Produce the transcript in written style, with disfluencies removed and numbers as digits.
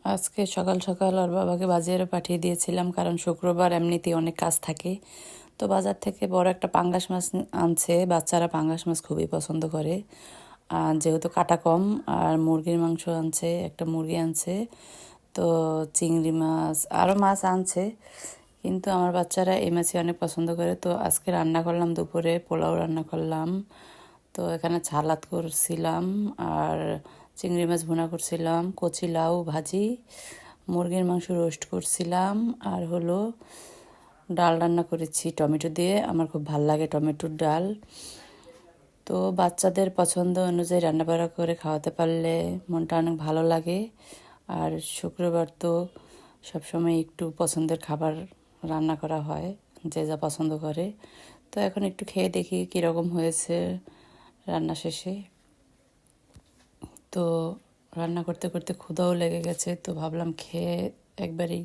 আজকে সকাল সকাল ওর বাবাকে বাজারে পাঠিয়ে দিয়েছিলাম, কারণ শুক্রবার এমনিতেই অনেক কাজ থাকে। তো বাজার থেকে বড় একটা পাঙ্গাস মাছ আনছে। বাচ্চারা পাঙ্গাস মাছ খুবই পছন্দ করে, আর যেহেতু কাটা কম। আর মুরগির মাংস আনছে, একটা মুরগি আনছে। তো চিংড়ি মাছ, আরও মাছ আনছে, কিন্তু আমার বাচ্চারা এই মাছই অনেক পছন্দ করে। তো আজকে রান্না করলাম, দুপুরে পোলাও রান্না করলাম। তো এখানে সালাদ করছিলাম, আর চিংড়ি মাছ ভুনা করছিলাম, কচি লাউ ভাজি, মুরগির মাংস রোস্ট করছিলাম, আর হলো ডাল রান্না করেছি টমেটো দিয়ে। আমার খুব ভাল লাগে টমেটোর ডাল। তো বাচ্চাদের পছন্দ অনুযায়ী রান্নাবাড়া করে খাওয়াতে পারলে মনটা অনেক ভালো লাগে। আর শুক্রবার তো সবসময় একটু পছন্দের খাবার রান্না করা হয়, যে যা পছন্দ করে। তো এখন একটু খেয়ে দেখি কীরকম হয়েছে রান্না শেষে। তো রান্না করতে করতে ক্ষুধাও লেগে গেছে, তো ভাবলাম খেয়ে একবারই